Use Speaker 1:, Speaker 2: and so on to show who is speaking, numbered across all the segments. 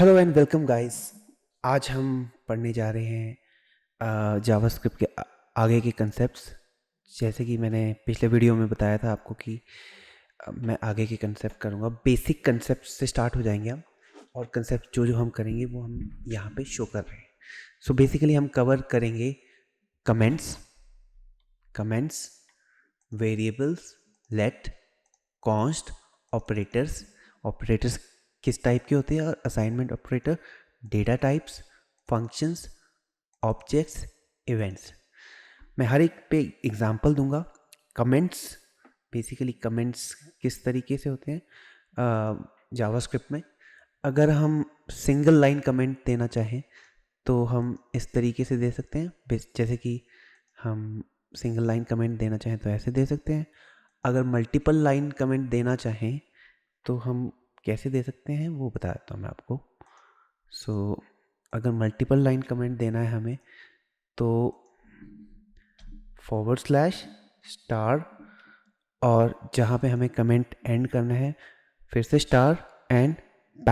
Speaker 1: Hello and welcome guys. आज हम पढ़ने जा रहे हैं जावास्क्रिप्ट के आगे के कंसेप्ट्स। जैसे कि मैंने पिछले वीडियो में बताया था आपको कि मैं आगे के कंसेप्ट करूँगा। बेसिक कंसेप्ट से स्टार्ट हो जाएंगे हम, और कंसेप्ट जो जो हम करेंगे वो हम यहाँ पे शो कर रहे हैं। सो बेसिकली हम कवर करेंगे comments, variables, let, const, operators किस टाइप के होते हैं, और assignment operator, data types, functions, objects, events. मैं हर एक पे एग्जांपल दूंगा। कमेंट्स, बेसिकली कमेंट्स किस तरीके से होते हैं जावास्क्रिप्ट में। अगर हम सिंगल लाइन कमेंट देना चाहें तो हम इस तरीके से दे सकते हैं। जैसे कि हम सिंगल लाइन कमेंट देना चाहें तो ऐसे दे सकते हैं। अगर मल्टीपल लाइन कमेंट देना चाहें तो हम कैसे दे सकते हैं वो बता देता हूँ मैं आपको। अगर मल्टीपल लाइन कमेंट देना है हमें तो /* और जहाँ पे हमें कमेंट एंड करना है फिर से स्टार एंड \,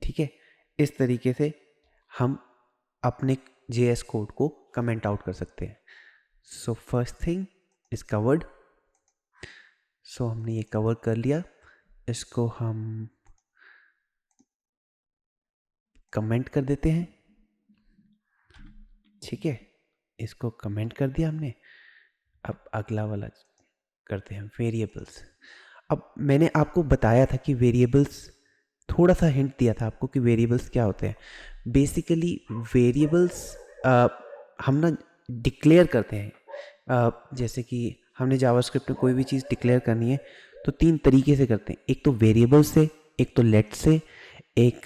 Speaker 1: ठीक है। इस तरीके से हम अपने JS कोड को कमेंट आउट कर सकते हैं। So first thing is covered. हमने ये कवर कर लिया। इसको हम कमेंट कर देते हैं, ठीक है। इसको कमेंट कर दिया हमने। अब अगला वाला करते हैं वेरिएबल्स। अब मैंने आपको बताया था कि वेरिएबल्स, थोड़ा सा हिंट दिया था आपको कि वेरिएबल्स क्या होते हैं। बेसिकली वेरिएबल्स हम ना डिक्लेयर करते हैं। जैसे कि हमने जावास्क्रिप्ट में कोई भी चीज़ डिक्लेयर करनी है तो 3 तरीके से करते हैं। एक तो वेरिएबल से, एक तो लेट से, एक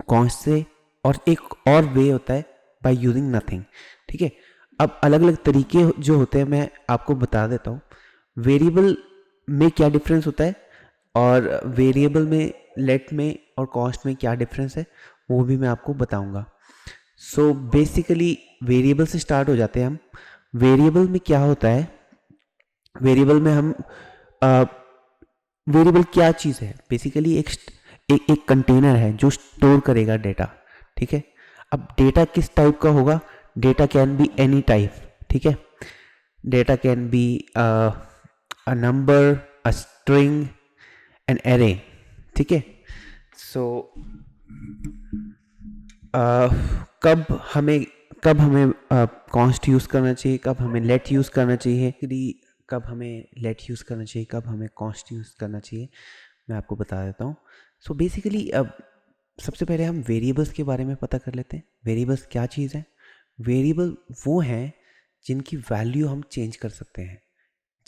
Speaker 1: कॉन्स्ट से, और एक और वे होता है बाय यूजिंग नथिंग, ठीक है। अब अलग अलग तरीके जो होते हैं मैं आपको बता देता हूँ। वेरिएबल में क्या डिफरेंस होता है और वेरिएबल में, लेट में और कॉन्स्ट में क्या डिफरेंस है वो भी मैं आपको बताऊंगा। बेसिकली वेरिएबल से स्टार्ट हो जाते हैं हम। वेरिएबल में क्या होता है, वेरिएबल में हम वेरिएबल क्या चीज़ है, बेसिकली एक कंटेनर है जो स्टोर करेगा डेटा, ठीक है। अब डेटा किस टाइप का होगा, data can be any type, ठीक है। Data can be a number, a string, an array, ठीक है। कब हमें कॉन्स्ट यूज़ करना चाहिए, कब हमें लेट यूज़ करना चाहिए, कब हमें लेट यूज़ करना चाहिए, कब हमें कॉन्स्ट यूज़ करना चाहिए, मैं आपको बता देता हूँ। बेसिकली अब सबसे पहले हम वेरिएबल्स के बारे में पता कर लेते हैं। वेरिएबल्स क्या चीज़ है? वेरिएबल वो हैं जिनकी वैल्यू हम चेंज कर सकते हैं।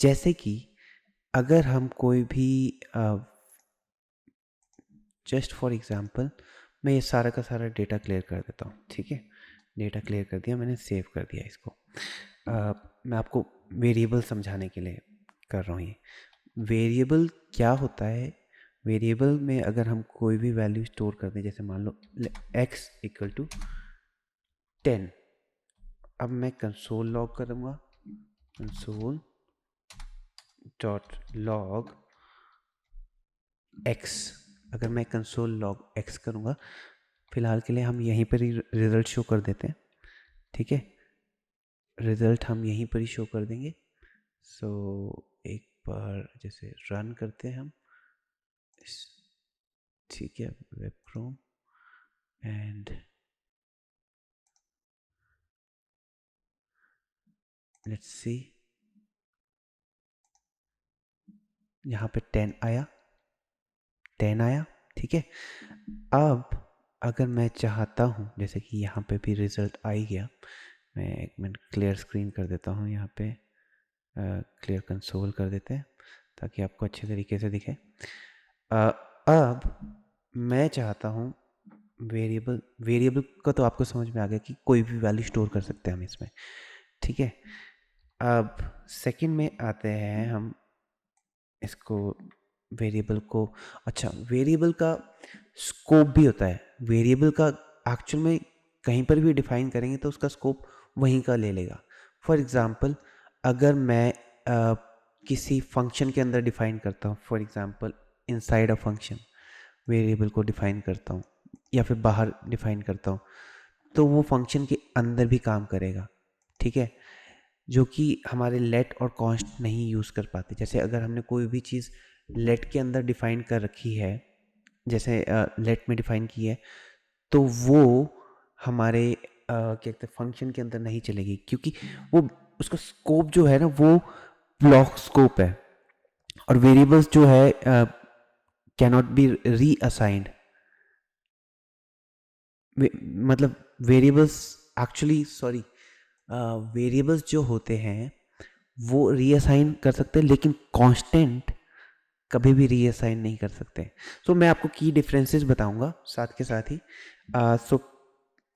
Speaker 1: जैसे कि अगर हम कोई भी जस्ट फॉर एग्जांपल मैं ये सारा का सारा डेटा क्लियर कर देता हूँ, ठीक है। डेटा क्लियर कर दिया मैंने, सेव कर दिया इसको। मैं आपको वेरिएबल समझाने के लिए कर रहा हूँ ये। वेरिएबल क्या होता है, वेरिएबल में अगर हम कोई भी वैल्यू स्टोर कर दें, जैसे मान लो x = 10। अब मैं कंसोल लॉग करूँगा, console.log x। अगर मैं कंसोल लॉग x करूँगा, फिलहाल के लिए हम यहीं पर ही रिजल्ट शो कर देते हैं, ठीक है। रिजल्ट हम यहीं पर ही शो कर देंगे। एक बार जैसे रन करते हैं हम, ठीक है, web Chrome and let's see. यहाँ पे 10 आया, ठीक है। अब अगर मैं चाहता हूँ, जैसे कि यहाँ पे भी रिजल्ट आ ही गया, मैं एक मिनट क्लियर स्क्रीन कर देता हूँ, यहाँ पे क्लियर कंसोल कर देते हैं ताकि आपको अच्छे तरीके से दिखे। अब मैं चाहता हूँ वेरिएबल का तो आपको समझ में आ गया कि कोई भी वैल्यू स्टोर कर सकते हैं हम इसमें, ठीक है। अब सेकंड में आते हैं हम इसको, वेरिएबल को। अच्छा, वेरिएबल का स्कोप भी होता है। वेरिएबल का एक्चुअल में कहीं पर भी डिफाइन करेंगे तो उसका स्कोप वहीं का ले लेगा। फॉर एग्ज़ाम्पल अगर मैं किसी फंक्शन के अंदर डिफाइन करता हूँ, for example inside a function, variable को डिफाइन करता हूँ या फिर बाहर डिफाइन करता हूँ, तो वो फंक्शन के अंदर भी काम करेगा, ठीक है, जो कि हमारे लेट और कॉन्स्ट नहीं यूज़ कर पाते। जैसे अगर हमने कोई भी चीज़ लेट के अंदर डिफाइन कर रखी है, जैसे लेट में डिफाइन की है, तो वो हमारे क्या कहते हैं फंक्शन के अंदर नहीं चलेगी, क्योंकि वो उसका स्कोप जो है ना वो ब्लॉक स्कोप है, और वेरिएबल्स जो है कैनॉट बी रीअसाइंड। मतलब वेरिएबल्स एक्चुअली सॉरी वेरिएबल्स जो होते हैं वो रीअसाइन कर सकते हैं, लेकिन कांस्टेंट कभी भी रीअसाइन नहीं कर सकते। सो मैं आपको की डिफरेंसेस बताऊंगा साथ के साथ ही। सो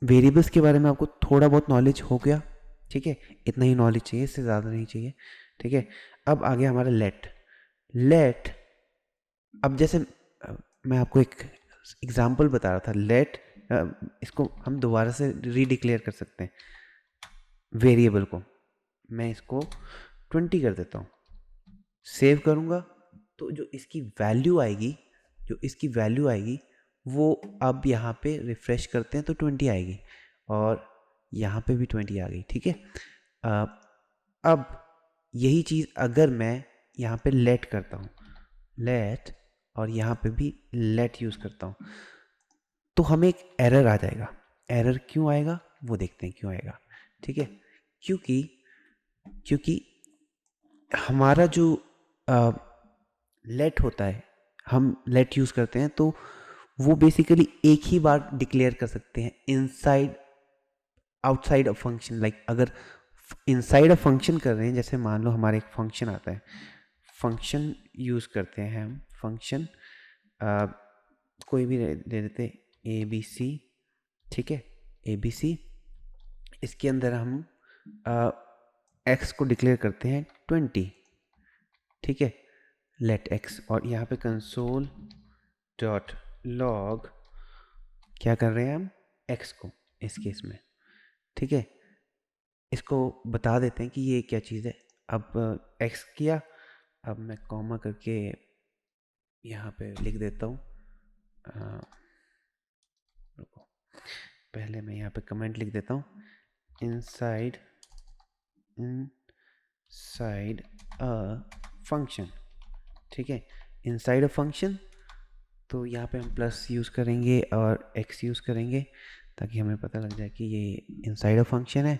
Speaker 1: वेरिएबल्स के बारे में आपको थोड़ा बहुत नॉलेज हो गया, ठीक है, इतना ही नॉलेज चाहिए, इससे ज़्यादा नहीं चाहिए, ठीक है। अब आ गया हमारा लेट। लेट, अब जैसे मैं आपको एक एग्जांपल बता रहा था, लेट इसको हम दोबारा से रीडिक्लेयर कर सकते हैं। वेरिएबल को मैं इसको 20 कर देता हूँ, सेव करूँगा, तो जो इसकी वैल्यू आएगी वो अब यहाँ पे रिफ्रेश करते हैं तो 20 आएगी, और यहाँ पे भी 20 आ गई, ठीक है। अब यही चीज़ अगर मैं यहाँ पे लेट करता हूँ, लेट, और यहाँ पे भी लेट यूज़ करता हूँ, तो हमें एक एरर आ जाएगा। एरर क्यों आएगा वो देखते हैं क्यों आएगा, ठीक है। क्योंकि हमारा जो लेट होता है, हम लेट यूज़ करते हैं, तो वो बेसिकली एक ही बार डिक्लेयर कर सकते हैं inside outside a function. Like अगर इनसाइड अ फंक्शन कर रहे हैं, जैसे मान लो हमारा एक फंक्शन आता है, फंक्शन यूज़ करते हैं हम, फंक्शन कोई भी ले लेते ए बी सी, ठीक है, ए बी सी, इसके अंदर हम एक्स को डिक्लेयर करते हैं 20, ठीक है, लेट एक्स, और यहाँ पे कंसोल डॉट लॉग क्या कर रहे हैं हम, एक्स को इस केस में, ठीक है, इसको बता देते हैं कि ये क्या चीज़ है। अब एक्स किया, अब मैं कॉमा करके यहाँ पे लिख देता हूँ, रुको, पहले मैं यहाँ पे कमेंट लिख देता हूँ, इनसाइड अ फंक्शन, ठीक है, इनसाइड अ फंक्शन, तो यहाँ पे हम प्लस यूज़ करेंगे और एक्स यूज़ करेंगे ताकि हमें पता लग जाए कि ये इनसाइड अ फंक्शन है,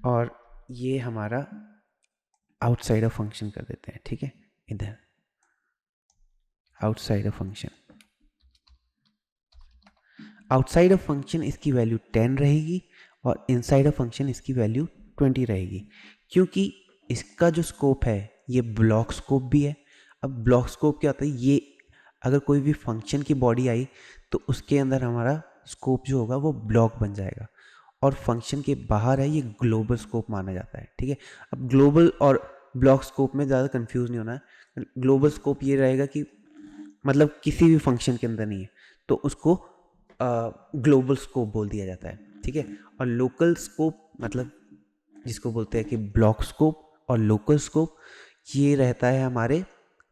Speaker 1: और ये हमारा आउटसाइड अ फंक्शन कर देते हैं, ठीक है, इधर outside a function. Outside a function इसकी वैल्यू 10 रहेगी, और इनसाइड अ फंक्शन इसकी वैल्यू 20 रहेगी, क्योंकि इसका जो स्कोप है ये ब्लॉक स्कोप भी है। अब ब्लॉक स्कोप क्या होता है, ये अगर कोई भी फंक्शन की बॉडी आई तो उसके अंदर हमारा स्कोप जो होगा वो ब्लॉक बन जाएगा, और फंक्शन के बाहर है ये ग्लोबल स्कोप माना जाता है, ठीक है। अब ग्लोबल और ब्लॉक स्कोप में ज़्यादा कंफ्यूज नहीं होना है। ग्लोबल स्कोप ये रहेगा कि मतलब किसी भी फंक्शन के अंदर नहीं है तो उसको ग्लोबल स्कोप बोल दिया जाता है, ठीक है। और लोकल स्कोप मतलब जिसको बोलते हैं कि ब्लॉक स्कोप और लोकल स्कोप, ये रहता है हमारे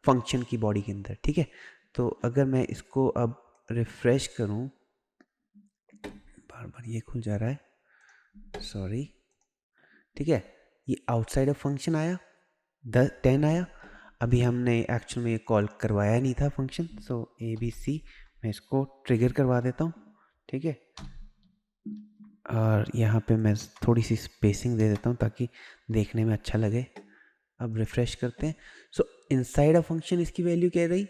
Speaker 1: फंक्शन की बॉडी के अंदर, ठीक है। तो अगर मैं इसको अब रिफ्रेश करूं, बार बार ये खुल जा रहा है, सॉरी, ठीक है, ये आउटसाइड ऑफ फंक्शन आया, 10 आया। अभी हमने एक्चुअल में ये कॉल करवाया नहीं था function, so A B C मैं इसको ट्रिगर करवा देता हूँ, ठीक है, और यहाँ पे मैं थोड़ी सी स्पेसिंग दे देता हूँ ताकि देखने में अच्छा लगे। अब रिफ्रेश करते हैं। सो इनसाइड अ फंक्शन इसकी वैल्यू क्या रही,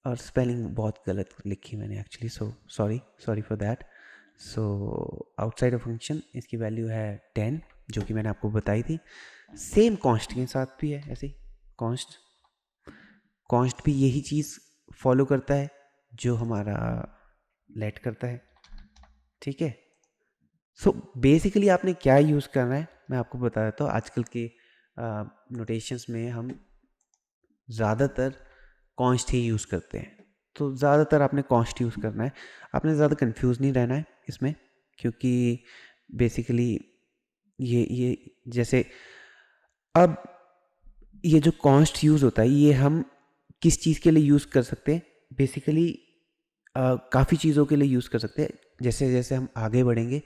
Speaker 1: और स्पेलिंग बहुत गलत लिखी मैंने actually, so sorry for that. So outside a function इसकी वैल्यू है 10, जो कि मैंने आपको बताई थी। सेम कॉन्स्ट के साथ भी है ऐसे ही, कॉन्स्ट भी यही चीज़ फॉलो करता है जो हमारा लेट करता है, ठीक है। सो बेसिकली आपने क्या यूज़ करना है मैं आपको बता देता हूँ। आजकल के नोटेशंस में हम ज़्यादातर कॉन्स्ट ही यूज़ करते हैं, तो ज़्यादातर आपने कॉन्स्ट यूज़ करना है, आपने ज़्यादा कंफ्यूज नहीं रहना है इसमें, क्योंकि बेसिकली ये जैसे अब ये जो कॉन्स्ट यूज़ होता है ये हम किस चीज़ के लिए यूज़ कर सकते हैं, बेसिकली काफ़ी चीज़ों के लिए यूज़ कर सकते हैं। जैसे जैसे हम आगे बढ़ेंगे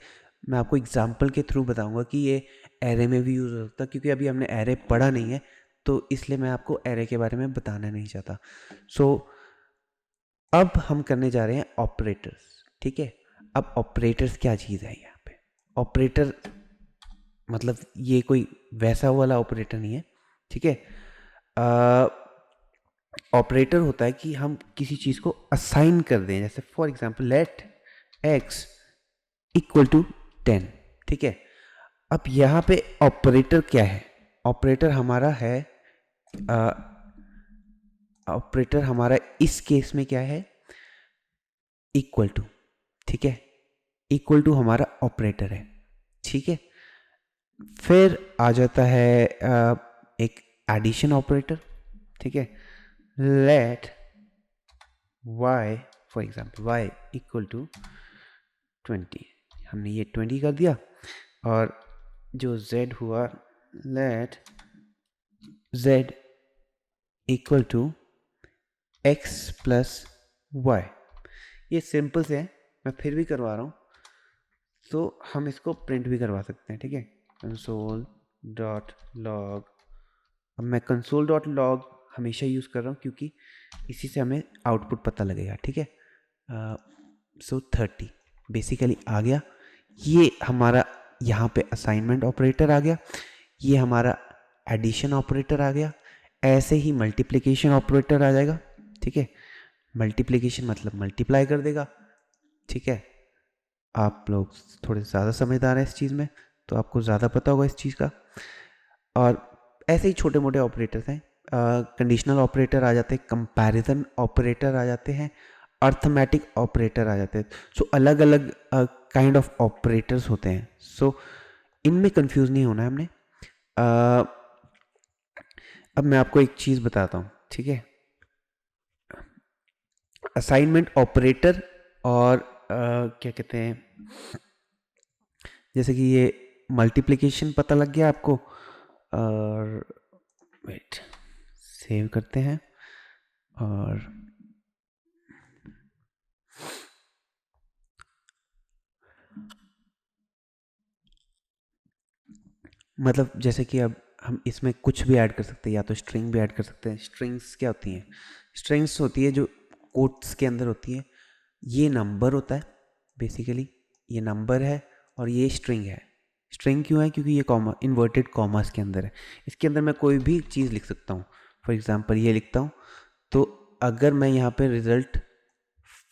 Speaker 1: मैं आपको एग्जांपल के थ्रू बताऊंगा कि ये एरे में भी यूज़ हो सकता है, क्योंकि अभी हमने एरे पढ़ा नहीं है तो इसलिए मैं आपको एरे के बारे में बताना नहीं चाहता। सो अब हम करने जा रहे हैं ऑपरेटर्स। ठीक है, अब ऑपरेटर्स क्या चीज़ है यहाँ पे? ऑपरेटर मतलब ये कोई वैसा वाला ऑपरेटर नहीं है। ठीक है, ऑपरेटर होता है कि हम किसी चीज़ को असाइन कर दें। जैसे for example let x equal to 10। ठीक है, अब यहाँ पे ऑपरेटर क्या है? ऑपरेटर हमारा है, ऑपरेटर हमारा इस केस में क्या है? Equal to. ठीक है, इक्वल टू हमारा ऑपरेटर है। ठीक है, फिर आ जाता है एक एडिशन ऑपरेटर। ठीक है, let y for example y equal to 20। हमने ये 20 कर दिया, और जो z हुआ let z equal to x plus y. ये सिंपल से है, मैं फिर भी करवा रहा हूँ, तो हम इसको प्रिंट भी करवा सकते हैं। ठीक है, कंसोल डॉट लॉग। अब मैं कंसोल डॉट लॉग हमेशा यूज़ कर रहा हूँ क्योंकि इसी से हमें आउटपुट पता लगेगा। ठीक है, सो 30 बेसिकली आ गया। ये हमारा यहाँ पे असाइनमेंट ऑपरेटर आ गया, ये हमारा एडिशन ऑपरेटर आ गया, ऐसे ही मल्टीप्लिकेशन ऑपरेटर आ जाएगा। ठीक है, मल्टीप्लिकेशन मतलब मल्टीप्लाई कर देगा। ठीक है, आप लोग थोड़े ज़्यादा समझदार हैं इस चीज़ में, तो आपको ज़्यादा पता होगा इस चीज़ का। और ऐसे ही छोटे मोटे ऑपरेटर्स हैं, कंडीशनल ऑपरेटर आ जाते हैं, कंपैरिजन ऑपरेटर आ जाते हैं, अर्थमेटिक ऑपरेटर आ जाते हैं। सो अलग अलग काइंड ऑफ ऑपरेटर्स होते हैं। सो इनमें कंफ्यूज नहीं होना है हमने। अब मैं आपको एक चीज़ बताता हूँ। ठीक है, असाइनमेंट ऑपरेटर और क्या कहते हैं, जैसे कि ये मल्टीप्लिकेशन पता लग गया आपको, और वेट सेव करते हैं, और मतलब जैसे कि अब हम इसमें कुछ भी ऐड कर सकते हैं, या तो स्ट्रिंग भी ऐड कर सकते हैं। स्ट्रिंग्स क्या होती हैं? स्ट्रिंग्स होती है जो कोट्स के अंदर होती है। ये नंबर होता है बेसिकली, ये नंबर है और ये स्ट्रिंग है। स्ट्रिंग क्यों है? क्योंकि ये कॉमा इन्वर्टेड कॉमास के अंदर है। इसके अंदर मैं कोई भी चीज़ लिख सकता हूँ। फॉर एग्जांपल ये लिखता हूँ, तो अगर मैं यहाँ पे रिजल्ट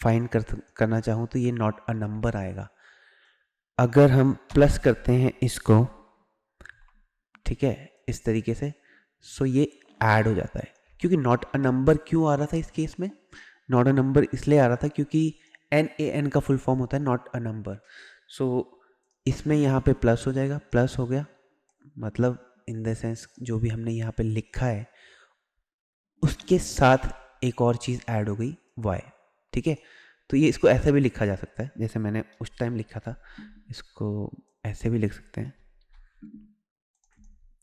Speaker 1: फाइंड करना चाहूँ तो ये नॉट अ नंबर आएगा। अगर हम प्लस करते हैं इसको, ठीक है, इस तरीके से, सो ये ऐड हो जाता है। क्योंकि नॉट अ नंबर क्यों आ रहा था इस केस में? नॉट अ नंबर इसलिए आ रहा था क्योंकि NaN का फुल फॉर्म होता है नॉट अ नंबर। सो इसमें यहाँ पे प्लस हो जाएगा, प्लस हो गया मतलब इन द सेंस जो भी हमने यहाँ पे लिखा है उसके साथ एक और चीज़ ऐड हो गई y। ठीक है, तो ये इसको ऐसे भी लिखा जा सकता है जैसे मैंने उस टाइम लिखा था, इसको ऐसे भी लिख सकते हैं।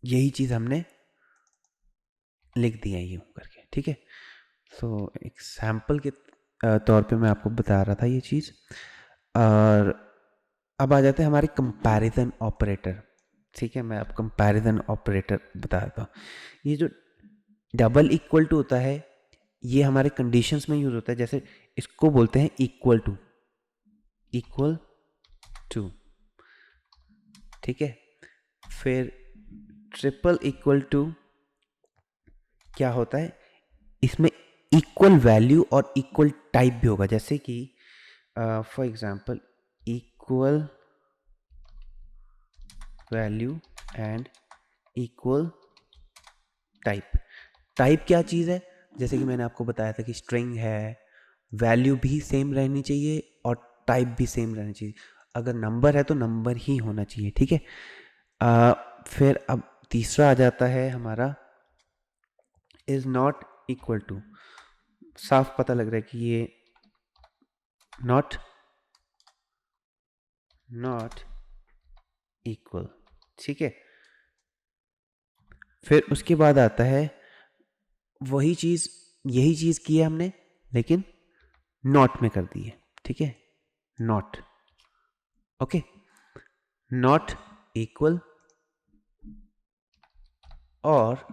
Speaker 1: यही चीज़ हमने लिख दिया यूँ करके। ठीक है, सो एक सैम्पल के तौर पे मैं आपको बता रहा था ये चीज़। और अब आ जाते हैं हमारे कंपैरिजन ऑपरेटर। ठीक है, मैं अब कंपैरिजन ऑपरेटर बता देता हूँ। ये जो डबल इक्वल टू होता है ये हमारे कंडीशंस में यूज़ होता है। जैसे इसको बोलते हैं इक्वल टू, इक्वल टू। ठीक है, फिर ट्रिपल इक्वल टू क्या होता है? इसमें इक्वल वैल्यू और इक्वल टाइप भी होगा। जैसे कि for example equal value and equal type. Type क्या चीज़ है? जैसे कि मैंने आपको बताया था कि स्ट्रिंग है, वैल्यू भी सेम रहनी चाहिए और टाइप भी सेम रहनी चाहिए। अगर नंबर है तो नंबर ही होना चाहिए। ठीक है, फिर अब तीसरा आ जाता है हमारा इज नॉट इक्वल टू। साफ पता लग रहा है कि ये नॉट इक्वल। ठीक है, फिर उसके बाद आता है वही चीज़, यही चीज़ की है हमने, लेकिन नॉट में कर दी है, ठीक है, नॉट, ओके, नॉट इक्वल और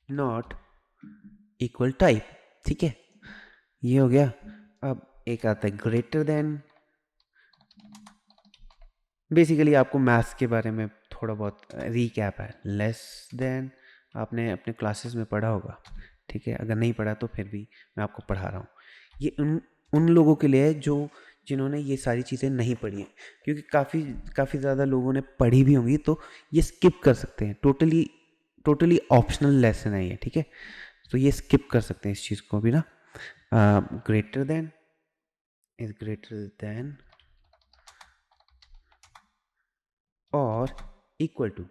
Speaker 1: नॉट इक्वल टाइप, ठीक है, ये हो गया। अब एक आता है ग्रेटर देन। बेसिकली आपको मैथ्स के बारे में थोड़ा बहुत रीकैप है। लेस देन आपने अपने क्लासेस में पढ़ा होगा, ठीक है, अगर नहीं पढ़ा तो फिर भी मैं आपको पढ़ा रहा हूँ। ये उन लोगों के लिए है जो जिन्होंने ये सारी चीज़ें नहीं पढ़ी हैं, क्योंकि काफ़ी ज़्यादा लोगों ने पढ़ी भी होंगी, तो ये स्किप कर सकते हैं। टोटली ऑप्शनल लेसन है ये, ठीक है, तो ये स्किप कर सकते हैं इस चीज़ को भी ना। Greater than is greater than और इक्वल टू,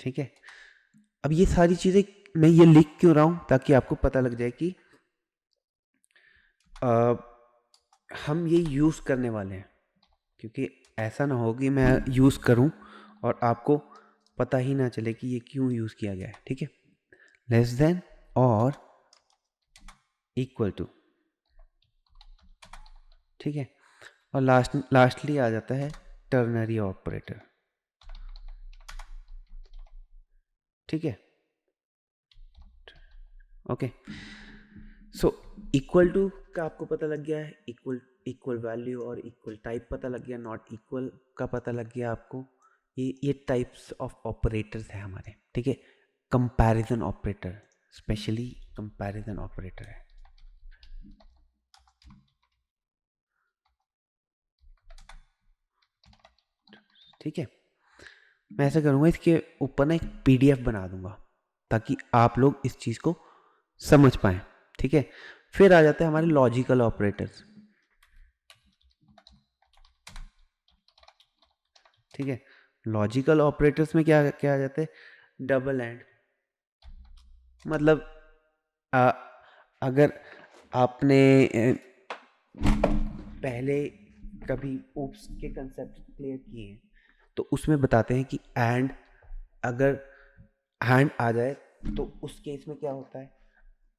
Speaker 1: ठीक है। अब ये सारी चीज़ें मैं ये लिख क्यों रहा हूँ, ताकि आपको पता लग जाए कि हम ये यूज़ करने वाले हैं, क्योंकि ऐसा ना हो कि मैं यूज़ करूँ और आपको पता ही ना चले कि ये क्यों यूज़ किया गया है, ठीक है। लेस देन और इक्वल टू, ठीक है, और लास्टली आ जाता है टर्नरी ऑपरेटर, ठीक है, ओके। सो इक्वल टू का आपको पता लग गया है, इक्वल वैल्यू और इक्वल टाइप पता लग गया, नॉट इक्वल का पता लग गया आपको। ये टाइप्स ऑफ ऑपरेटर्स है हमारे, ठीक है। Comparison operator, specially comparison operator है, ठीक है। मैं ऐसा करूँगा, इसके ऊपर ना एक PDF बना दूंगा ताकि आप लोग इस चीज़ को समझ पाएँ, ठीक है। फिर आ जाते हैं हमारे लॉजिकल ऑपरेटर्स, ठीक है। लॉजिकल ऑपरेटर्स में क्या क्या आ जाते हैं, डबल एंड, मतलब आ, अगर आपने पहले कभी ओप्स के कंसेप्ट क्लियर किए हैं तो उसमें बताते हैं कि एंड, अगर हैंड आ जाए तो उस केस में क्या होता है,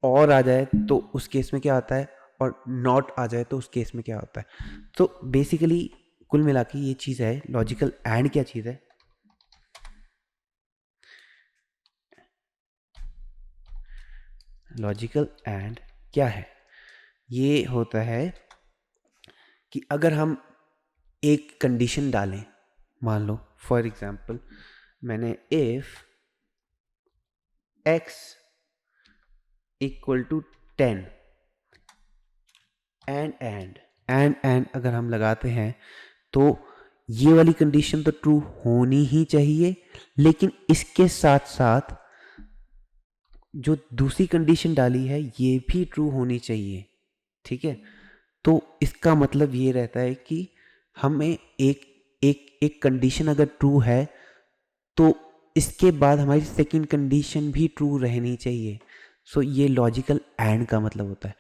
Speaker 1: और आ जाए तो उस केस में क्या आता है, और नॉट आ जाए तो उस केस में क्या होता है। तो बेसिकली कुल मिला के ये चीज़ है लॉजिकल एंड। क्या चीज़ है लॉजिकल एंड, क्या है, ये होता है कि अगर हम एक कंडीशन डालें, मान लो फॉर एग्जांपल मैंने if x equal to 10 and अगर हम लगाते हैं तो ये वाली कंडीशन तो ट्रू होनी ही चाहिए, लेकिन इसके साथ साथ जो दूसरी कंडीशन डाली है ये भी ट्रू होनी चाहिए, ठीक है। तो इसका मतलब ये रहता है कि हमें एक एक एक कंडीशन अगर ट्रू है तो इसके बाद हमारी सेकंड कंडीशन भी ट्रू रहनी चाहिए। सो ये लॉजिकल एंड का मतलब होता है।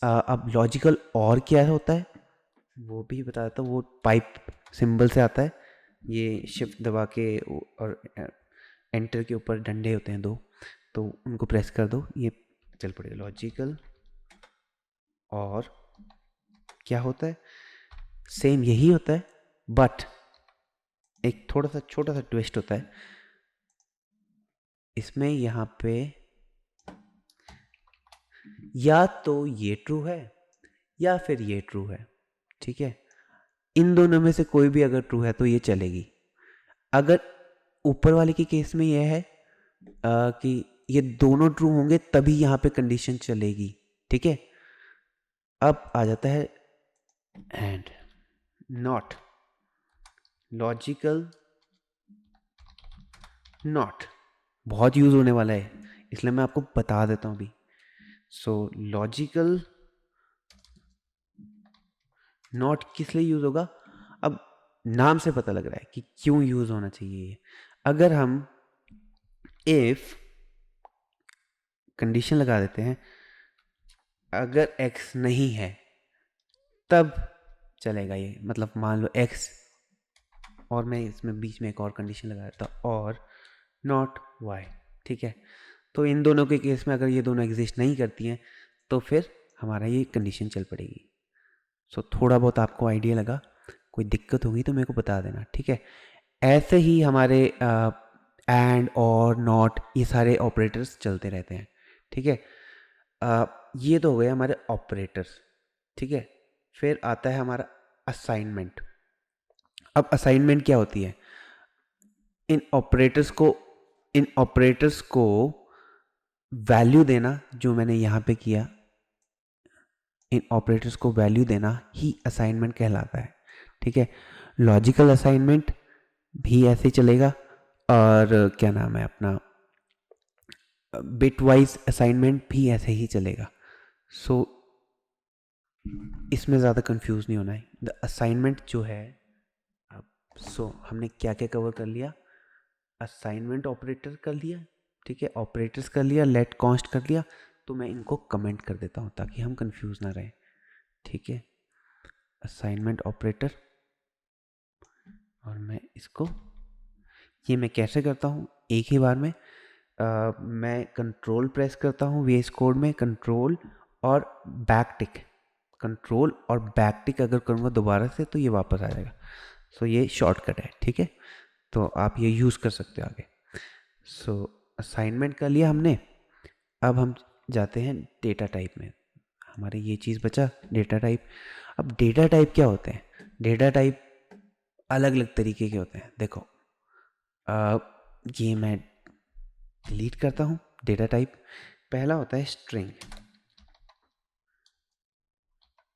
Speaker 1: अब लॉजिकल और क्या होता है वो भी बता देता हूँ। वो पाइप सिंबल से आता है, ये शिफ्ट दबा के और एंटर के ऊपर डंडे होते हैं दो, तो उनको प्रेस कर दो, ये चल पड़ेगा लॉजिकल। और क्या होता है, सेम यही होता है, बट एक थोड़ा सा छोटा सा ट्विस्ट होता है इसमें। यहाँ पे या तो ये ट्रू है या फिर ये ट्रू है, ठीक है। इन दोनों में से कोई भी अगर ट्रू है तो ये चलेगी। अगर ऊपर वाले के केस में यह है कि ये दोनों ट्रू होंगे तभी यहाँ पे कंडीशन चलेगी, ठीक है। अब आ जाता है एंड नॉट, लॉजिकल नॉट बहुत यूज होने वाला है, इसलिए मैं आपको बता देता हूँ अभी। सो लॉजिकल नॉट किस लिए यूज होगा, अब नाम से पता लग रहा है कि क्यों यूज होना चाहिए ये। अगर हम इफ कंडीशन लगा देते हैं, अगर x नहीं है तब चलेगा ये, मतलब मान लो x, और मैं इसमें बीच में एक और कंडीशन लगा देता और नॉट वाई, ठीक है। तो इन दोनों के केस में अगर ये दोनों एग्जिस्ट नहीं करती हैं तो फिर हमारा ये कंडीशन चल पड़ेगी। सो थोड़ा बहुत आपको आइडिया लगा, कोई दिक्कत होगी तो मेरे को बता देना, ठीक है। ऐसे ही हमारे एंड और नॉट ये सारे ऑपरेटर्स चलते रहते हैं, ठीक है। ये तो हो गए हमारे ऑपरेटर्स, ठीक है। फिर आता है हमारा असाइनमेंट। अब असाइनमेंट क्या होती है? इन ऑपरेटर्स को वैल्यू देना, जो मैंने यहाँ पे किया, इन ऑपरेटर्स को वैल्यू देना ही असाइनमेंट कहलाता है, ठीक है। लॉजिकल असाइनमेंट भी ऐसे चलेगा, और क्या नाम है अपना, बिट वाइज असाइनमेंट भी ऐसे ही चलेगा। सो इसमें ज़्यादा कंफ्यूज नहीं होना है। द असाइनमेंट जो है, अब हमने क्या क्या कवर कर लिया? असाइनमेंट ऑपरेटर कर लिया, ठीक है, ऑपरेटर्स कर लिया, लेट कॉन्स्ट कर लिया। तो मैं इनको कमेंट कर देता हूँ ताकि हम कंफ्यूज ना रहें, ठीक है। असाइनमेंट ऑपरेटर, और मैं इसको, ये मैं कैसे करता हूँ? एक ही बार में मैं कंट्रोल प्रेस करता हूँ VS कोड में, कंट्रोल और बैक टिक, कंट्रोल और बैक टिक अगर करूँगा दोबारा से तो ये वापस आ जाएगा। सो ये शॉर्टकट है, ठीक है, तो आप ये यूज़ कर सकते हो आगे। सो असाइनमेंट कर लिया हमने। अब हम जाते हैं डेटा टाइप में। हमारे ये चीज़ बचा डेटा टाइप। अब डेटा टाइप क्या होते हैं? डेटा टाइप अलग अलग तरीके के होते हैं। देखो, ये मैं डिलीट करता हूँ। डेटा टाइप पहला होता है स्ट्रिंग,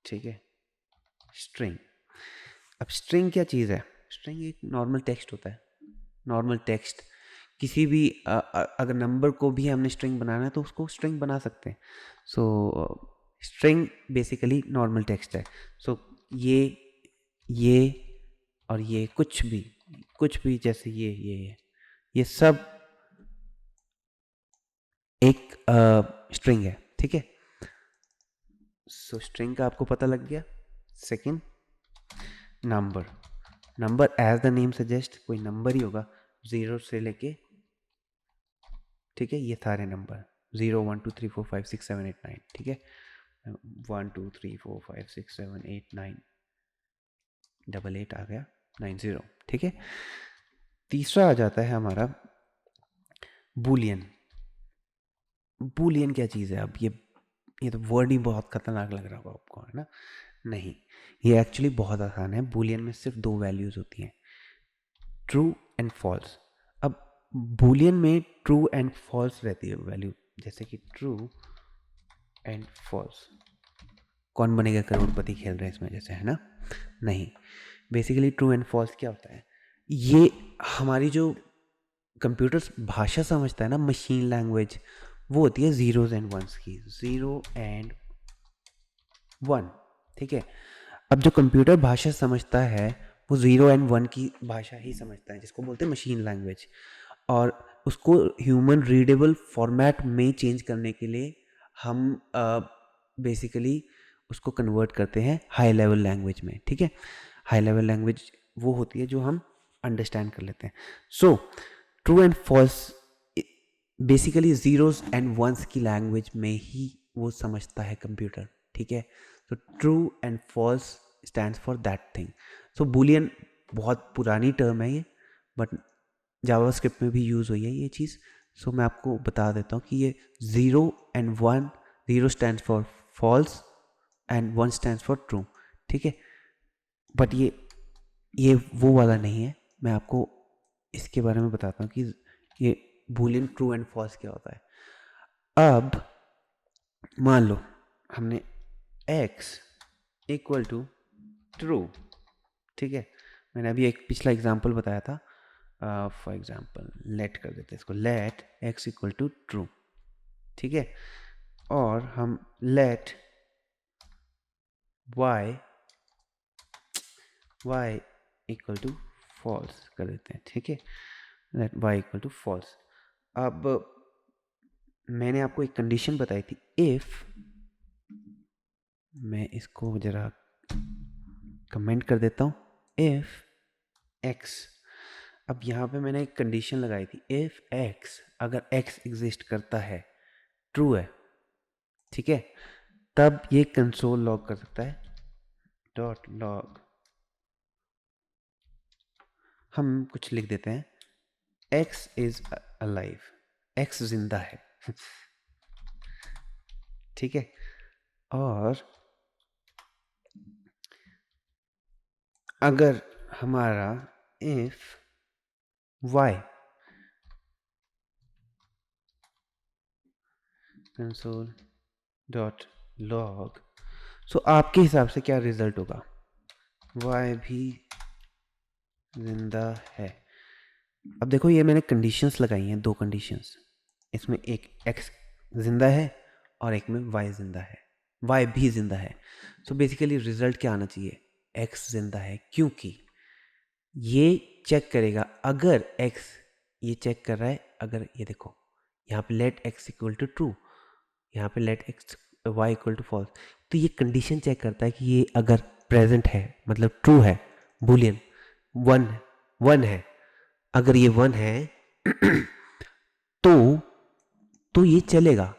Speaker 1: ठीक है, स्ट्रिंग। अब स्ट्रिंग क्या चीज़ है? स्ट्रिंग एक नॉर्मल टेक्स्ट होता है। नॉर्मल टेक्स्ट किसी भी अगर नंबर को भी हमने स्ट्रिंग बनाना है तो उसको स्ट्रिंग बना सकते हैं। सो स्ट्रिंग बेसिकली नॉर्मल टेक्स्ट है। सो ये और ये कुछ भी जैसे ये सब एक स्ट्रिंग है, ठीक है। सो स्ट्रिंग का आपको पता लग गया। Second, number as the name suggest, कोई नंबर ही होगा, 0 से लेके, ठीक है, ये सारे नंबर 0 1 2 3 4 5 6 7 8 9, ठीक है, 1 2 3 4 5 6 7 8 9, 8 आ गया 90, ठीक है। तीसरा आ जाता है हमारा बूलियन। बूलियन क्या चीज़ है? अब ये तो वर्ड ही बहुत खतरनाक लग रहा होगा आपको, है ना? नहीं, ये एक्चुअली बहुत आसान है। बूलियन में सिर्फ 2 वैल्यूज़ होती हैं, ट्रू एंड फॉल्स। अब बूलियन में ट्रू एंड फॉल्स रहती है वैल्यू, जैसे कि ट्रू एंड फॉल्स। कौन बनेगा करोड़पति खेल रहे हैं इसमें जैसे, है ना? नहीं, बेसिकली ट्रू एंड फॉल्स क्या होता है? ये हमारी जो कंप्यूटर्स भाषा समझता है ना, मशीन लैंग्वेज, वो होती है जीरोज एंड वंस की, 0 एंड 1, ठीक है। अब जो कंप्यूटर भाषा समझता है वो 0 एंड 1 की भाषा ही समझता है, जिसको बोलते हैं मशीन लैंग्वेज। और उसको ह्यूमन रीडेबल फॉर्मेट में चेंज करने के लिए हम बेसिकली उसको कन्वर्ट करते हैं हाई लेवल लैंग्वेज में, ठीक है। हाई लेवल लैंग्वेज वो होती है जो हम अंडरस्टैंड कर लेते हैं। So true and false basically zeros and ones की लैंग्वेज में ही वो समझता है कंप्यूटर, ठीक है। तो true and false stands for that thing. So Boolean बहुत पुरानी टर्म है ये, बट जावास्क्रिप्ट में भी यूज़ हुई है ये चीज़। सो मैं आपको बता देता हूँ कि ये 0 and 1, 0 stands for false and 1 stands for true, ठीक है। बट ये वो वाला नहीं है। मैं आपको इसके बारे में बताता हूँ कि ये बूलियन ट्रू एंड फॉल्स क्या होता है। अब मान लो हमने x इक्वल टू ट्रू, ठीक है। मैंने अभी एक पिछला एग्जांपल बताया था, फॉर एग्जांपल लेट कर देते हैं इसको, let x equal to true, ठीक है। और हम let y equal to false कर देते हैं, ठीक है। Let y equal to false. अब मैंने आपको एक कंडीशन बताई थी, इफ, मैं इसको जरा कमेंट कर देता हूँ, इफ x अब यहाँ पे मैंने एक कंडीशन लगाई थी, इफ x, अगर x एग्जिस्ट करता है, ट्रू है, ठीक है, तब ये कंसोल लॉग कर सकता है, डॉट लॉग, हम कुछ लिख देते हैं, x इज अलाइव, x जिंदा है ठीक है। और अगर हमारा if y console dot log, so आपके हिसाब से क्या रिजल्ट होगा, y भी जिंदा है। अब देखो ये मैंने कंडीशंस लगाई हैं, दो कंडीशंस, इसमें एक x जिंदा है और एक में y जिंदा है, y भी जिंदा है। सो बेसिकली रिजल्ट क्या आना चाहिए, x जिंदा है, क्योंकि ये चेक करेगा, अगर x, ये चेक कर रहा है, अगर ये देखो यहाँ पे let x equal to true, यहाँ पे let x y equal to false, तो ये कंडीशन चेक करता है कि ये अगर प्रेजेंट है, मतलब ट्रू है, बुलियन वन है, अगर ये 1 है तो ये चलेगा,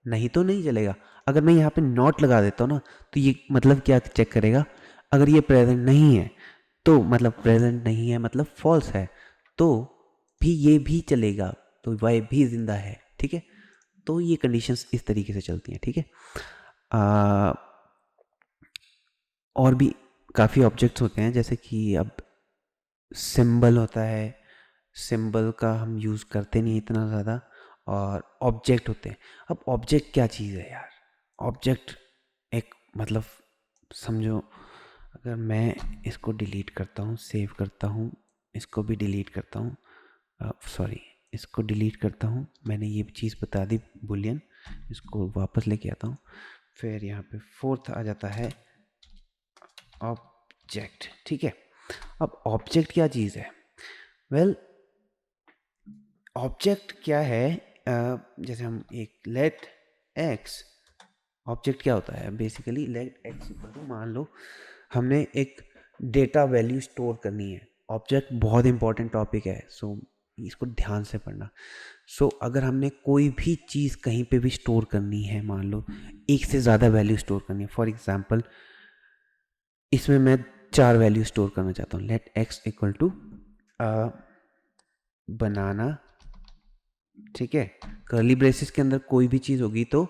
Speaker 1: नहीं तो नहीं चलेगा। अगर मैं यहाँ पे नॉट लगा देता हूँ ना, तो ये मतलब क्या चेक करेगा, अगर ये प्रेजेंट नहीं है तो मतलब प्रेजेंट नहीं है मतलब फॉल्स है, तो भी ये भी चलेगा, तो वाई भी जिंदा है, ठीक है। तो ये कंडीशंस इस तरीके से चलती हैं, ठीक है। और भी काफ़ी ऑब्जेक्ट्स होते हैं, जैसे कि अब सिंबल होता है, सिंबल का हम यूज़ करते नहीं इतना ज़्यादा, और ऑब्जेक्ट होते हैं। अब ऑब्जेक्ट क्या चीज़ है यार, ऑब्जेक्ट एक मतलब समझो, अगर मैं इसको डिलीट करता हूँ, सेव करता हूँ, इसको भी डिलीट करता हूँ, सॉरी इसको डिलीट करता हूँ, मैंने ये चीज़ बता दी बुलियन, इसको वापस लेके आता हूँ, फिर यहाँ पे फोर्थ आ जाता है ऑब्जेक्ट, ठीक है। अब ऑब्जेक्ट क्या चीज़ है, वेल ऑब्जेक्ट क्या है, जैसे हम एक लेट एक्स, ऑब्जेक्ट क्या होता है basically, let x equal to, मान लो हमने एक डेटा वैल्यू स्टोर करनी है, ऑब्जेक्ट बहुत इंपॉर्टेंट टॉपिक है, सो इसको ध्यान से पढ़ना। सो अगर हमने कोई भी चीज़ कहीं पे भी स्टोर करनी है, मान लो एक से ज़्यादा वैल्यू स्टोर करनी है, फॉर एग्जांपल इसमें मैं 4 वैल्यू स्टोर करना चाहता हूँ, late x equal to banana, ठीक है, कर्ली ब्रेसेस के अंदर कोई भी चीज़ होगी तो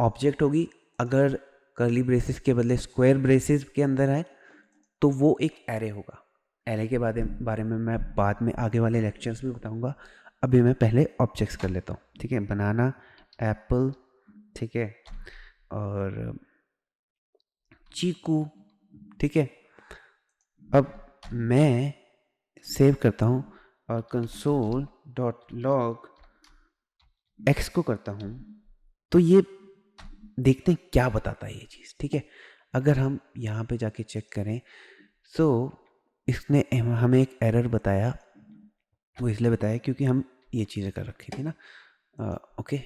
Speaker 1: ऑब्जेक्ट होगी, अगर कर्ली ब्रेसेस के बदले स्क्वायर ब्रेसेस के अंदर है तो वो एक एरे होगा। एरे के बारे में मैं बाद में आगे वाले लेक्चर्स में बताऊंगा, अभी मैं पहले ऑब्जेक्ट्स कर लेता हूँ, ठीक है। बनाना, एप्पल, ठीक है, और चीकू, ठीक है। अब मैं सेव करता हूँ और कंसोल डॉट लॉग एक्स को करता हूँ, तो ये देखते हैं क्या बताता है ये चीज़, ठीक है। अगर हम यहाँ पे जाके चेक करें, सो इसने हमें एक एरर बताया, वो इसलिए बताया क्योंकि हम ये चीज़ें कर रखी थी ना, okay,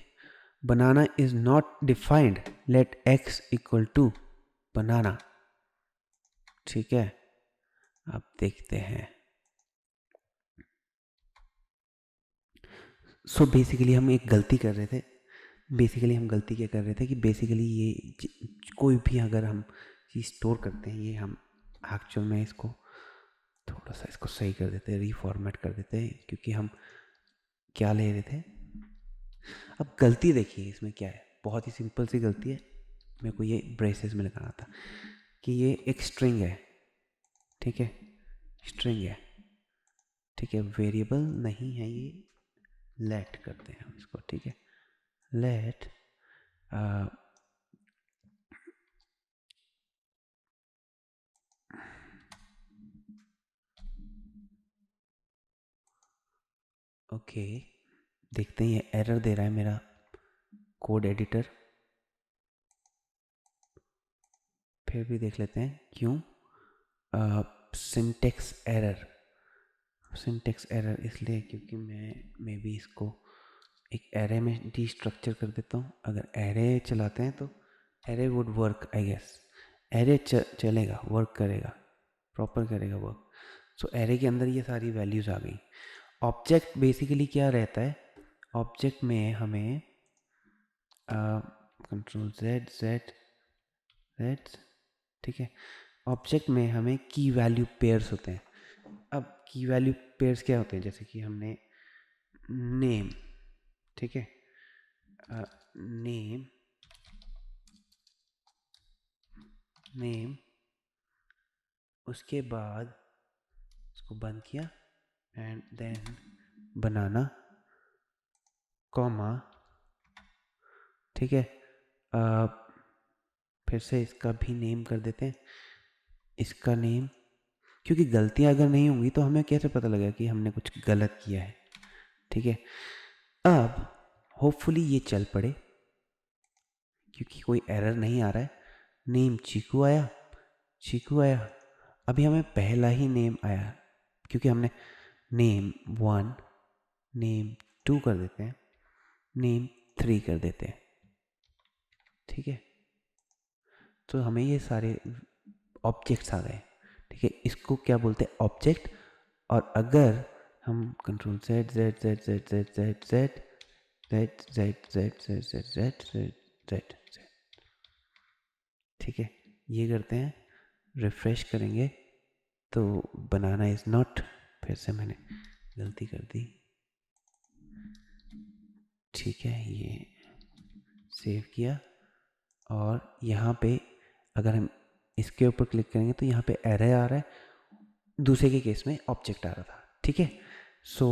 Speaker 1: banana is not defined, let x equal to banana, ठीक है। अब देखते हैं, सो बेसिकली हम एक गलती कर रहे थे, बेसिकली हम गलती क्या कर रहे थे कि बेसिकली ये कोई भी अगर हम चीज़ स्टोर करते हैं, ये हम एक्चुअल में इसको थोड़ा सा इसको सही कर देते हैं, रीफॉर्मेट कर देते हैं, क्योंकि हम क्या ले रहे थे। अब गलती देखिए इसमें क्या है, बहुत ही सिंपल सी गलती है, मेरे को ये ब्रेसेस में लगाना था कि ये एक स्ट्रिंग है, ठीक है, स्ट्रिंग है, ठीक है, वेरिएबल नहीं है ये, लेट करते हैं हम इसको, ठीक है, लेट ओके, देखते हैं ये एरर दे रहा है मेरा कोड एडिटर, फिर भी देख लेते हैं क्यों। सिंटेक्स एरर, सिंटेक्स एरर इसलिए क्योंकि मैं मे बी इसको एक एरे में डिस्ट्रक्चर कर देता हूँ, अगर एरे चलाते हैं तो array would work I guess, array चलेगा, वर्क करेगा, प्रॉपर करेगा वर्क। सो एरे के अंदर ये सारी वैल्यूज़ आ गई। ऑब्जेक्ट बेसिकली क्या रहता है, ऑब्जेक्ट में हमें कंट्रोल जेड जेड जेड, ठीक है, ऑब्जेक्ट में हमें की वैल्यू पेयर्स होते हैं। अब की वैल्यू पेयर्स क्या होते हैं, जैसे कि हमने नेम, ठीक है, नेम नेम, उसके बाद इसको बंद किया एंड देन बनाना कॉमा, ठीक है, फिर से इसका भी नेम कर देते हैं, इसका नेम, क्योंकि गलतियां अगर नहीं होंगी तो हमें कैसे पता लगेगा कि हमने कुछ गलत किया है, ठीक है। अब होपफुली ये चल पड़े क्योंकि कोई एरर नहीं आ रहा है। नेम चीकू आया, चीकू आया, अभी हमें पहला ही नेम आया क्योंकि हमने नेम 1 नेम 2 कर देते हैं, नेम 3 कर देते हैं, ठीक है। तो हमें ये सारे ऑब्जेक्ट्स आ गए, ठीक है, इसको क्या बोलते हैं, ऑब्जेक्ट। और अगर हम control Z Z Z Z Z Z Z Z Z Z Z Z Z Z Z, ठीक है, ये करते हैं, रिफ्रेश करेंगे तो बनाना इज नॉट, फिर से मैंने गलती कर दी, ठीक है, ये सेव किया और यहाँ पे अगर हम इसके ऊपर क्लिक करेंगे तो यहाँ पे एरर आ रहा है, दूसरे के केस में ऑब्जेक्ट आ रहा था, ठीक है। सो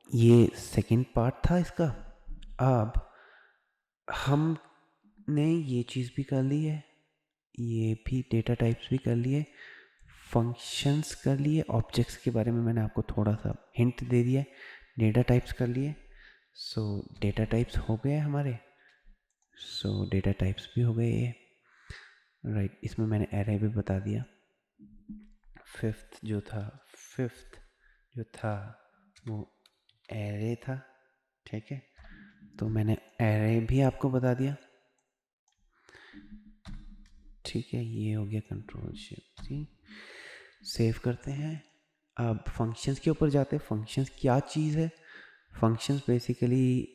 Speaker 1: ये सेकंड पार्ट था इसका। अब हमने ये चीज़ भी कर ली है, ये भी डेटा टाइप्स भी कर लिए, फंक्शंस कर लिए, ऑब्जेक्ट्स के बारे में मैंने आपको थोड़ा सा हिंट दे दिया, डेटा टाइप्स कर लिए। सो डेटा टाइप्स हो गए हमारे, सो डेटा टाइप्स भी हो गए ये, राइट। इसमें मैंने एरे भी बता दिया, फिफ्थ जो था वो एरे था, ठीक है, तो मैंने एरे भी आपको बता दिया, ठीक है। ये हो गया, कंट्रोल शिफ्ट सी, सेव करते हैं। अब फंक्शंस के ऊपर जाते हैं। फंक्शंस क्या चीज़ है, फंक्शंस बेसिकली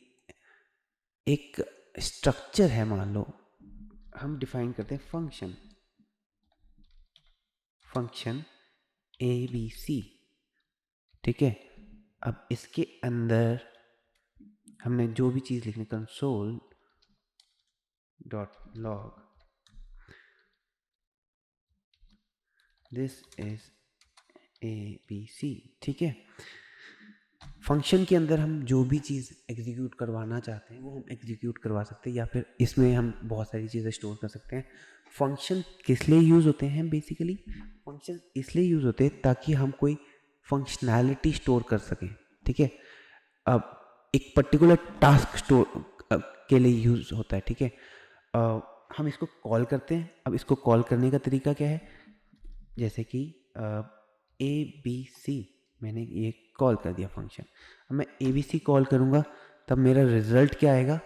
Speaker 1: एक स्ट्रक्चर है, मान लो हम डिफाइन करते हैं फंक्शन ABC, ठीक है। अब इसके अंदर हमने जो भी चीज़ लिखनी, console dot log this is ABC, ठीक है। फंक्शन के अंदर हम जो भी चीज़ एग्जीक्यूट करवाना चाहते हैं वो हम एग्जीक्यूट करवा सकते हैं, या फिर इसमें हम बहुत सारी चीज़ें स्टोर कर सकते हैं। फंक्शन किस लिए यूज़ होते हैं, बेसिकली फंक्शन इसलिए यूज़ होते हैं ताकि हम कोई फंक्शनैलिटी स्टोर कर सकें, ठीक है। अब एक पर्टिकुलर टास्क स्टोर के लिए यूज़ होता है, ठीक है। हम इसको कॉल करते हैं। अब इसको कॉल करने का तरीका क्या है, जैसे कि ABC मैंने ये कॉल कर दिया फंक्शन। अब मैं ABC कॉल करूँगा तब मेरा रिजल्ट क्या आएगा,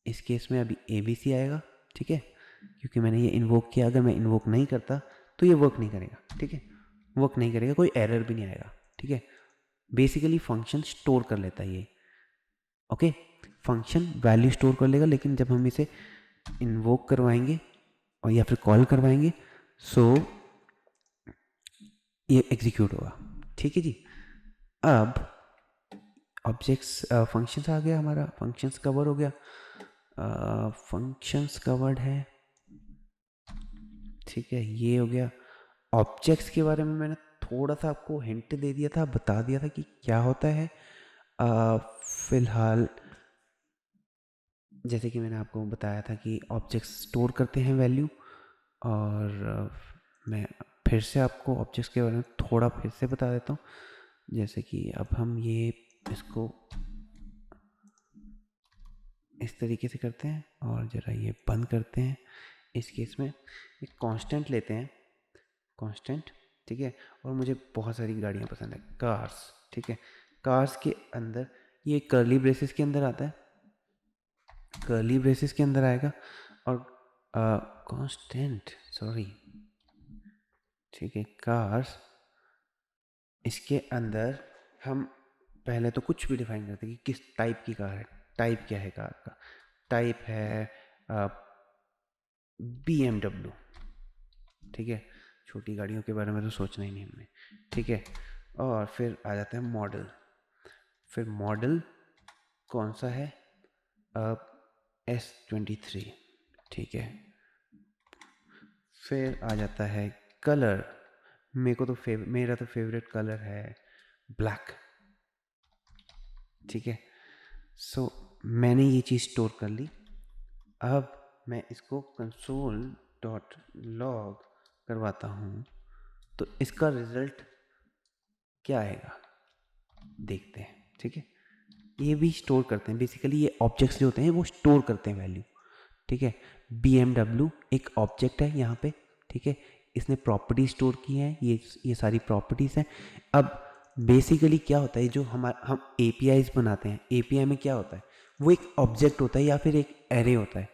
Speaker 1: इस केस में अभी ABC आएगा, ठीक है, क्योंकि मैंने ये इन्वोक किया। अगर मैं इन्वोक नहीं करता तो ये वर्क नहीं करेगा, ठीक है, वर्क नहीं करेगा, कोई एरर भी नहीं आएगा, ठीक है। बेसिकली फंक्शन स्टोर कर लेता है ये, ओके। फंक्शन वैल्यू स्टोर कर लेगा, लेकिन जब हम इसे इन्वोक करवाएंगे और या फिर कॉल करवाएंगे सो ये एग्जीक्यूट होगा, ठीक है जी। अब ऑब्जेक्ट्स फंक्शंस आ गया, हमारा फंक्शंस कवर हो गया, फंक्शंस कवर्ड है, ठीक है, ये हो गया। ऑब्जेक्ट्स के बारे में मैंने थोड़ा सा आपको हिंट दे दिया था, बता दिया था कि क्या होता है। फिलहाल जैसे कि मैंने आपको बताया था कि ऑब्जेक्ट्स स्टोर करते हैं वैल्यू, और मैं फिर से आपको ऑब्जेक्ट्स के बारे में थोड़ा फिर से बता देता हूँ। जैसे कि अब हम ये इसको इस तरीके से करते हैं और ज़रा ये बंद करते हैं। इस केस में एक कांस्टेंट लेते हैं, कांस्टेंट, ठीक है। और मुझे बहुत सारी गाड़ियाँ पसंद है, कार्स, ठीक है। कार्स के अंदर ये कर्ली ब्रेसेस के अंदर आता है, कर्ली ब्रेसेस के अंदर आएगा, और कांस्टेंट, सॉरी, ठीक है, कार्स इसके अंदर हम पहले तो कुछ भी डिफाइन करते हैं कि किस टाइप की कार है। टाइप क्या है कार का? टाइप है BMW, ठीक है। छोटी गाड़ियों के बारे में तो सोचना ही नहीं हमने, ठीक है। और फिर आ जाता है मॉडल। फिर मॉडल कौन सा है? S23, ठीक है। फिर आ जाता है कलर। मेरा तो फेवरेट कलर है ब्लैक, ठीक है। सो मैंने ये चीज़ स्टोर कर ली। अब मैं इसको console.log करवाता हूँ, तो इसका रिजल्ट क्या आएगा देखते हैं, ठीक है। ये भी स्टोर करते हैं, बेसिकली ये ऑब्जेक्ट्स जो होते हैं वो स्टोर करते हैं वैल्यू, ठीक है। BMW एक ऑब्जेक्ट है यहाँ पे, ठीक है। इसने प्रॉपर्टी स्टोर की है, ये सारी प्रॉपर्टीज़ हैं। अब बेसिकली क्या होता है, जो हम APIs बनाते हैं, API में क्या होता है, वो एक ऑब्जेक्ट होता है या फिर एक एरे होता है।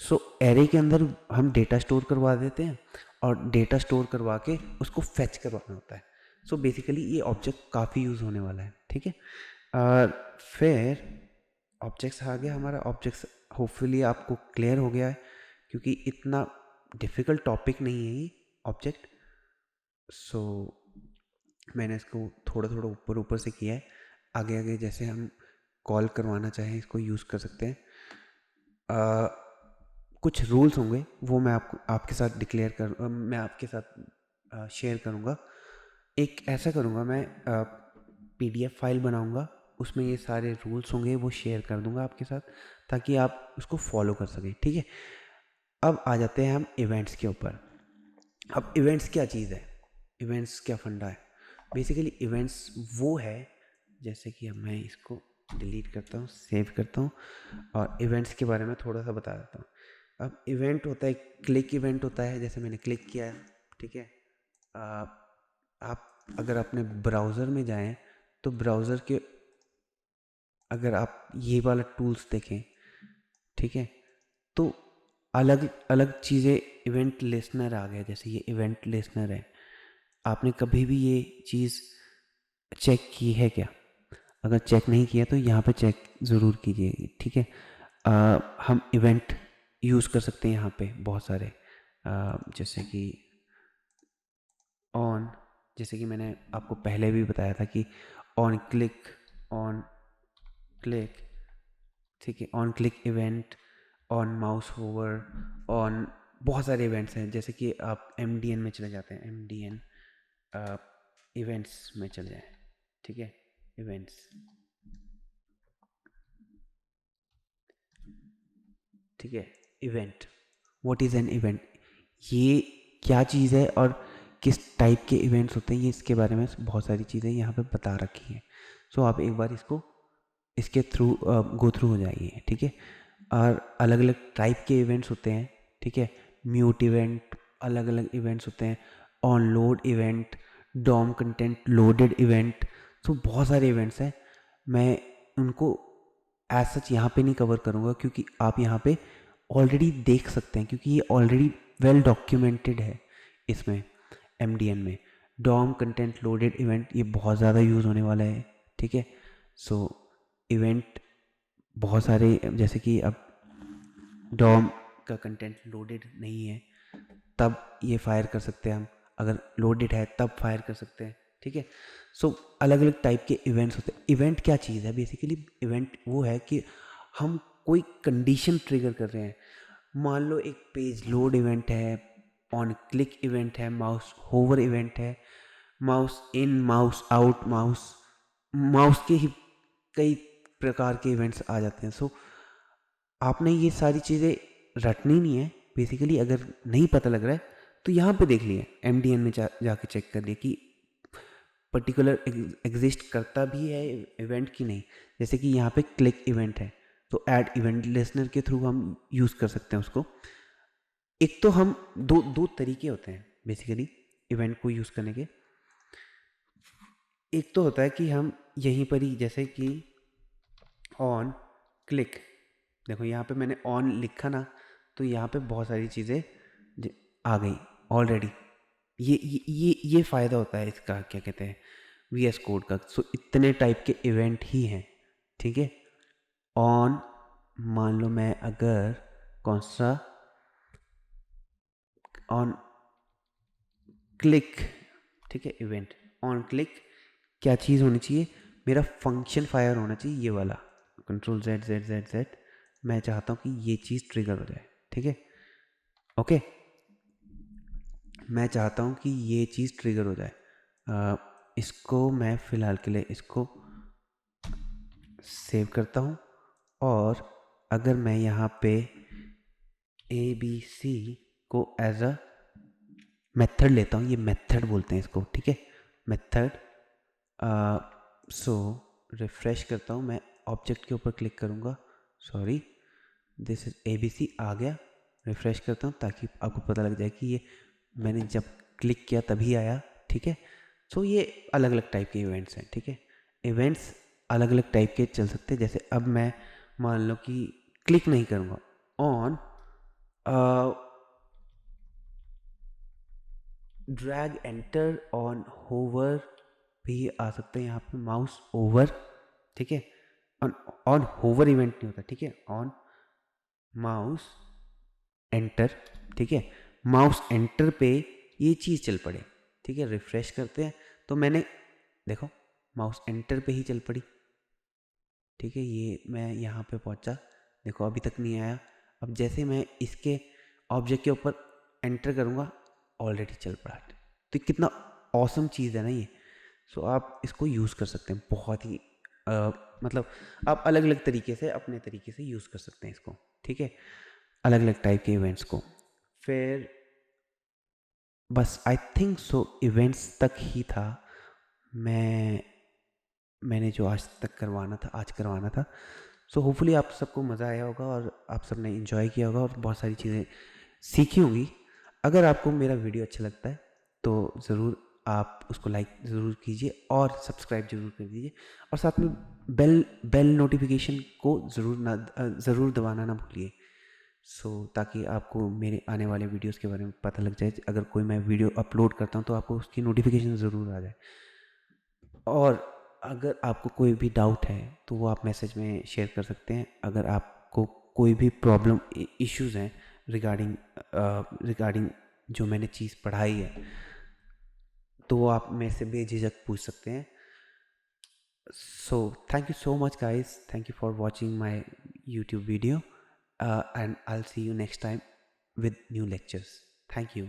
Speaker 1: सो एरे के अंदर हम डेटा स्टोर करवा देते हैं और डेटा स्टोर करवा के उसको फेच करवाना होता है। सो बेसिकली ये ऑब्जेक्ट काफ़ी यूज़ होने वाला है, ठीक है। और फिर ऑब्जेक्ट्स आ गया हमारा। ऑब्जेक्ट्स होपफुली आपको क्लियर हो गया है, क्योंकि इतना डिफ़िकल्ट टॉपिक नहीं है ये ऑब्जेक्ट। सो मैंने इसको थोड़ा थोड़ा ऊपर ऊपर से किया है। आगे आगे जैसे हम कॉल करवाना चाहें इसको यूज़ कर सकते हैं। कुछ रूल्स होंगे वो मैं आपके साथ मैं आपके साथ शेयर करूँगा। एक ऐसा करूँगा, मैं PDF फाइल बनाऊँगा, उसमें ये सारे रूल्स होंगे वो शेयर कर दूँगा आपके साथ, ताकि आप उसको फॉलो कर सकें, ठीक है। अब आ जाते हैं हम इवेंट्स के ऊपर। अब इवेंट्स क्या चीज़ है, इवेंट्स क्या फंडा है? बेसिकली इवेंट्स वो है, जैसे कि अब मैं इसको डिलीट करता हूँ, सेव करता हूँ और इवेंट्स के बारे में थोड़ा सा बता देता हूँ। अब इवेंट होता है, क्लिक इवेंट होता है, जैसे मैंने क्लिक किया है, ठीक है। आप अगर अपने ब्राउज़र में जाएं तो ब्राउज़र के अगर आप ये वाला टूल्स देखें, ठीक है, तो अलग अलग चीज़ें इवेंट लिस्नर आ गया। जैसे ये इवेंट लिस्नर है, आपने कभी भी ये चीज़ चेक की है क्या? अगर चेक नहीं किया तो यहाँ पे चेक ज़रूर कीजिए, ठीक है। हम इवेंट यूज़ कर सकते हैं यहाँ पे बहुत सारे, जैसे कि ऑन, जैसे कि मैंने आपको पहले भी बताया था कि ऑन क्लिक, ठीक है, on click event, on mouse hover, on बहुत सारे इवेंट्स हैं। जैसे कि आप MDN में चले जाते हैं, MDN इवेंट्स में चले जाएं, ठीक है। इवेंट्स, ठीक है। Event, what is an event, ये क्या चीज़ है और किस टाइप के इवेंट्स होते हैं, ये इसके बारे में बहुत सारी चीज़ें यहाँ पे बता रखी हैं। सो आप एक बार इसको इसके थ्रू गो थ्रू हो जाइए, ठीक है। और अलग अलग टाइप के इवेंट्स होते हैं, ठीक है। म्यूट इवेंट, अलग अलग इवेंट्स होते हैं। On load event, DOM content loaded event, तो बहुत सारे इवेंट्स हैं। मैं उनको एज सच यहाँ पे नहीं कवर करूँगा, क्योंकि आप यहाँ पे ऑलरेडी देख सकते हैं, क्योंकि ये ऑलरेडी वेल डॉक्यूमेंटेड है इसमें MDN में। डॉम कंटेंट लोडेड इवेंट ये बहुत ज़्यादा यूज़ होने वाला है, ठीक है। सो इवेंट बहुत सारे, जैसे कि अब डॉम का कंटेंट लोडेड नहीं है तब ये फायर कर सकते हैं हम, अगर लोडेड है तब फायर कर सकते हैं, ठीक है। सो अलग अलग टाइप के इवेंट्स होते हैं। इवेंट क्या चीज़ है? बेसिकली इवेंट वो है कि हम कोई कंडीशन ट्रिगर कर रहे हैं। मान लो एक पेज लोड इवेंट है, ऑन क्लिक इवेंट है, माउस होवर इवेंट है, माउस इन, माउस आउट, माउस के ही कई प्रकार के इवेंट्स आ जाते हैं। सो आपने ये सारी चीज़ें रटनी नहीं है। बेसिकली अगर नहीं पता लग रहा है तो यहाँ पे देख लिए, MDN में जाके चेक कर लिए कि पर्टिकुलर एग्जिस्ट करता भी है इवेंट की नहीं। जैसे कि यहाँ पे क्लिक इवेंट है, तो ऐड इवेंट लिसनर के थ्रू हम यूज़ कर सकते हैं उसको। एक तो हम दो दो तरीके होते हैं बेसिकली इवेंट को यूज़ करने के। एक तो होता है कि हम यहीं पर ही, जैसे कि ऑन क्लिक, देखो यहाँ पे मैंने ऑन लिखा ना, तो यहाँ पे बहुत सारी चीज़ें आ गई ऑलरेडी। ये फ़ायदा होता है इसका, क्या कहते हैं, VS कोड का। सो इतने टाइप के इवेंट ही हैं, ठीक है। ऑन, मान लो मैं अगर कौन सा, ऑन क्लिक, ठीक है, इवेंट ऑन क्लिक क्या चीज़ होनी चाहिए, मेरा फंक्शन फायर होना चाहिए ये वाला, control Z Z Z Z. मैं चाहता हूँ कि ये चीज़ ट्रिगर हो जाए, ठीक है, ओके। मैं चाहता हूँ कि ये चीज़ ट्रिगर हो जाए। इसको मैं फ़िलहाल के लिए इसको सेव करता हूँ, और अगर मैं यहाँ पे ABC को एज अ मेथड लेता हूँ, ये मेथड बोलते हैं इसको, ठीक है, मेथड। सो रिफ्रेश करता हूँ, मैं ऑब्जेक्ट के ऊपर क्लिक करूँगा, सॉरी, दिस इज ABC आ गया। रिफ्रेश करता हूँ ताकि आपको पता लग जाए कि ये मैंने जब क्लिक किया तभी आया, ठीक है। सो ये अलग अलग टाइप के इवेंट्स हैं, ठीक है। इवेंट्स अलग अलग टाइप के चल सकते हैं। जैसे अब मैं मान लो कि क्लिक नहीं करूँगा, on drag enter, on hover भी आ सकते हैं यहाँ पे, माउस ओवर, ठीक है। ऑन होवर इवेंट नहीं होता, ठीक है, ऑन माउस एंटर, ठीक है। माउस एंटर पे ये चीज़ चल पड़े, ठीक है। रिफ्रेश करते हैं तो मैंने देखो माउस एंटर पे ही चल पड़ी, ठीक है। ये मैं यहाँ पे पहुँचा, देखो अभी तक नहीं आया। अब जैसे मैं इसके ऑब्जेक्ट के ऊपर एंटर करूँगा, ऑलरेडी चल पड़ा। तो कितना ऑसम चीज़ है ना ये। सो आप इसको यूज़ कर सकते हैं बहुत ही मतलब आप अलग अलग तरीके से अपने तरीके से यूज़ कर सकते हैं इसको, ठीक है, अलग अलग टाइप के इवेंट्स को। फिर बस आई थिंक सो इवेंट्स तक ही था मैंने जो आज तक करवाना था, आज करवाना था। सो होपफुली आप सबको मज़ा आया होगा और आप सब ने इन्जॉय किया होगा और बहुत सारी चीज़ें सीखी होंगी। अगर आपको मेरा वीडियो अच्छा लगता है तो ज़रूर आप उसको लाइक ज़रूर कीजिए और सब्सक्राइब ज़रूर कर दीजिए, और साथ में बेल नोटिफिकेशन को ज़रूर दबाना ना भूलिए। सो ताकि आपको मेरे आने वाले वीडियोस के बारे में पता लग जाए। अगर कोई मैं वीडियो अपलोड करता हूँ तो आपको उसकी नोटिफिकेशन ज़रूर आ जाए। और अगर आपको कोई भी डाउट है तो वो आप मैसेज में शेयर कर सकते हैं। अगर आपको कोई भी प्रॉब्लम इश्यूज़ हैं रिगार्डिंग जो मैंने चीज़ पढ़ाई है, तो वो आप मेरे से बेझिझक पूछ सकते हैं। So thank you so much guys, thank you for watching my YouTube video, and I'll see you next time with new lectures. Thank you.